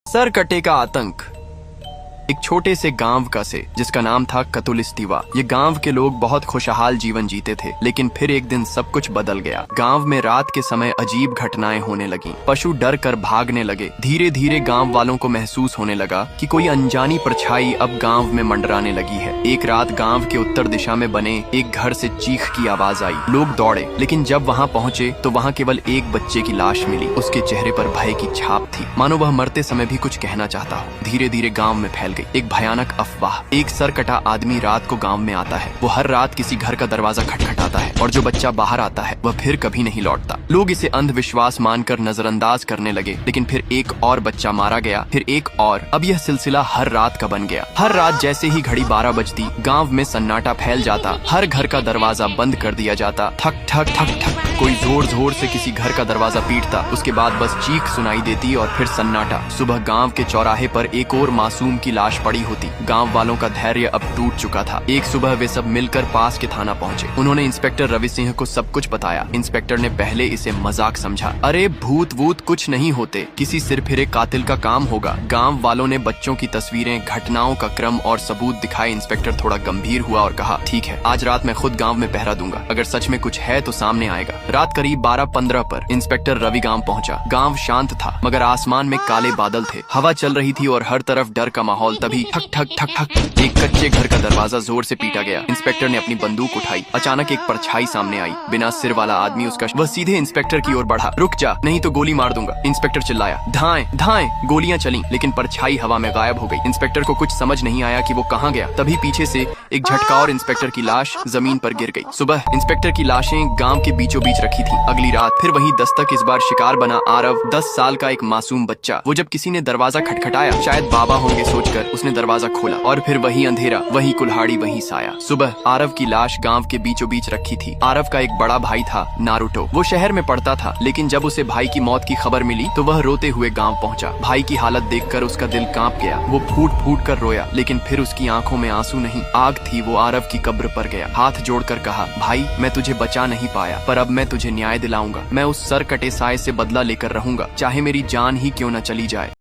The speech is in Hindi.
सर कटे का आतंक। एक छोटे से गांव का से जिसका नाम था कतुलिस्तीवा। ये गांव के लोग बहुत खुशहाल जीवन जीते थे, लेकिन फिर एक दिन सब कुछ बदल गया। गांव में रात के समय अजीब घटनाएं होने लगीं। पशु डर कर भागने लगे। धीरे धीरे गांव वालों को महसूस होने लगा कि कोई अनजानी परछाई अब गांव में मंडराने लगी है। एक रात गांव के उत्तर दिशा में बने एक घर से चीख की आवाज आई। लोग दौड़े, लेकिन जब वहां पहुंचे तो वहां केवल एक बच्चे की लाश मिली। उसके चेहरे पर भय की छाप थी, मानो वह मरते समय भी कुछ कहना चाहता हो। धीरे धीरे गांव में फैल गई एक भयानक अफवाह। एक सरकटा आदमी रात को गांव में आता है। वो हर रात किसी घर का दरवाजा खटखटाता है और जो बच्चा बाहर आता है वह फिर कभी नहीं लौटता। लोग इसे अंधविश्वास मानकर नजरअंदाज करने लगे, लेकिन फिर एक और बच्चा मारा गया, फिर एक और। अब यह सिलसिला हर रात का बन गया। हर रात जैसे ही घड़ी 12 बजती, गांव में सन्नाटा फैल जाता। हर घर का दरवाजा बंद कर दिया जाता। ठक ठक ठक ठक कोई जोर जोर से किसी घर का दरवाजा पीटता। उसके बाद बस चीख सुनाई देती और फिर सन्नाटा। सुबह गांव के चौराहे पर एक और मासूम की लाश पड़ी होती। गांव वालों का धैर्य अब टूट चुका था। एक सुबह वे सब मिलकर पास के थाना पहुंचे। उन्होंने इंस्पेक्टर रवि सिंह को सब कुछ बताया। इंस्पेक्टर ने पहले इसे मजाक समझा। अरे भूत वूत कुछ नहीं होते, किसी सिरफिरे कातिल का काम होगा। गांव वालों ने बच्चों की तस्वीरें, घटनाओं का क्रम और सबूत दिखाए। इंस्पेक्टर थोड़ा गंभीर हुआ और कहा, ठीक है, आज रात मैं खुद गाँव में पहरा दूंगा। अगर सच में कुछ है तो सामने आएगा। रात करीब 12:15 पर इंस्पेक्टर रवि गांव पहुंचा। गांव शांत था, मगर आसमान में काले बादल थे। हवा चल रही थी और हर तरफ डर का माहौल। तभी ठक ठक ठक ठक एक कच्चे घर का दरवाजा जोर से पीटा गया। इंस्पेक्टर ने अपनी बंदूक उठाई। अचानक एक परछाई सामने आई। बिना सिर वाला आदमी उसका वह सीधे इंस्पेक्टर की ओर बढ़ा। रुक जा, नहीं तो गोली मार दूंगा। इंस्पेक्टर चिल्लाया। धाएं धाएं। गोलियां चली, लेकिन परछाई हवा में गायब हो गई। इंस्पेक्टर को कुछ समझ नहीं आया कि वो कहाँ गया। तभी पीछे से एक झटका और इंस्पेक्टर की लाश जमीन पर गिर गई। सुबह इंस्पेक्टर की लाशें गांव के बीचों बीच रखी थी। अगली रात फिर वही दस्तक। इस बार शिकार बना आरव, 10 साल का एक मासूम बच्चा। वो जब किसी ने दरवाजा खटखटाया, शायद बाबा होंगे सोचकर, उसने दरवाजा खोला और फिर वही अंधेरा, वही कुल्हाड़ी, वही साया। सुबह आरव की लाश गांव के बीचों बीच रखी थी। आरव का एक बड़ा भाई था, नारुतो। वो शहर में पढ़ता था, लेकिन जब उसे भाई की मौत की खबर मिली तो वह रोते हुए गांव पहुंचा। भाई की हालत देखकर उसका दिल कांप गया। वो फूट फूट कर रोया, लेकिन फिर उसकी आंखों में आंसू नहीं, आग थी। वो आरव की कब्र पर गया, हाथ जोड़कर कहा, भाई मैं तुझे बचा नहीं पाया, पर अब मैं तुझे न्याय दिलाऊंगा। मैं उस सर कटे साए से बदला लेकर रहूंगा, चाहे मेरी जान ही क्यों न चली जाए।